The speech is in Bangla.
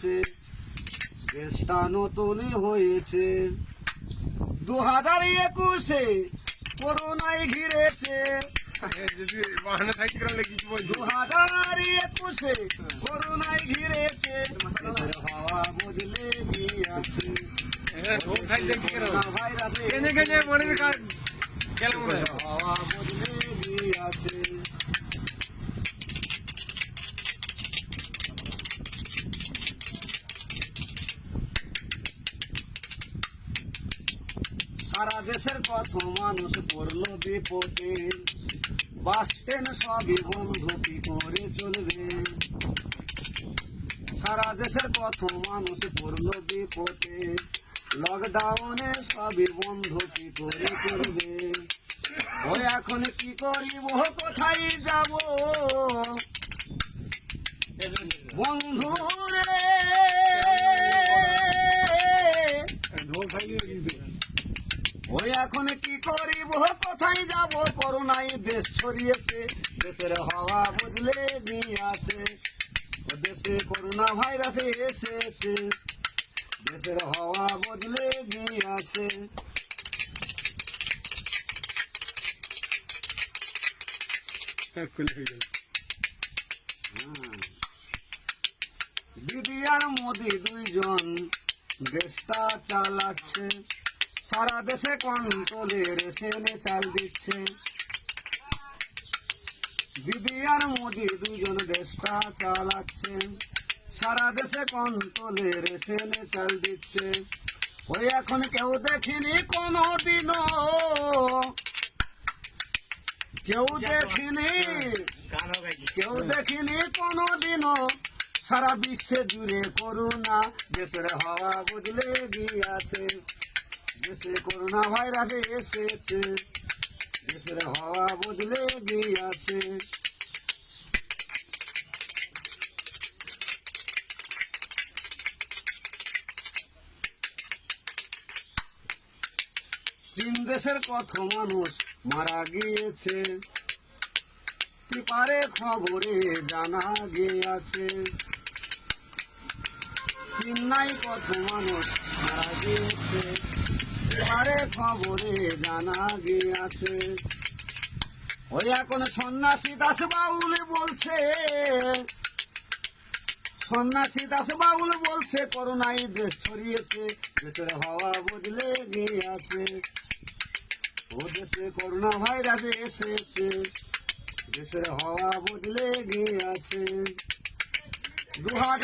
আছে, দেশটা নতুন হয়েছে। 2021-এ করোনায় ঘিরেছে, 2021-এ করোনায় ঘিরেছে, দেশের হাওয়া বদলে গিয়েছে। হাওয়া বদলে গিয়েছে। সারা দেশের কত মানুষ পড়ল বিপদে, বাস ট্রেন সবই বন্ধ, কি করে চলবে? সারা দেশের কত মানুষ পড়ল বিপদে, লকডাউনে সবই বন্ধ, কি করে চলবে? ও এখন কি করিব, কোথায় যাব বন্ধু রে? ওই এখন কি করিব, কোথায় যাব? করোনায় দেশ ছড়িয়েছে, দেশের হাওয়া বদলে গিয়েছে। দেশে করোনা ভাইরাস এসেছে, দেশের হাওয়া বদলে গিয়েছে। দিদি আর মোদি দুইজন দেশটা চালাচ্ছে, সারা দেশে কন্ট্রোলের সেনে চাল দিচ্ছে। দিদি আর মোদি দুইজন দেশটা চালাচ্ছে, সারা দেশে কন্ট্রোলের সেনে চাল দিচ্ছে। ওই এখন কেউ দেখিনি কোনোদিনও, কেউ দেখিনি কোনোদিনও, সারা বিশ্বে জুড়ে করোনা, দেশের হাওয়া বদলে গিয়েছে। দেশে করোনা ভাইরাস এসেছে, দেশের হাওয়া বদলে গিয়েছে। তিন দেশের কত মানুষ মারা গিয়েছে, পেপারে খবরে জানা গিয়েছে। চেন্নাই কত মানুষ মারা গিয়েছে, পেপারে খবরে জানা গিয়েছে। ওই এখন সন্ন্যাসী দাস বাউল বলছে, সন্ন্যাসী দাস বাউল বলছে, করোনায় দেশ ছড়িয়েছে, দেশের হাওয়া বদলে গিয়েছে। ও দেশে করোনা ভাইরাস এসেছে, দেশের হাওয়া বদলে গিয়েছে। 2000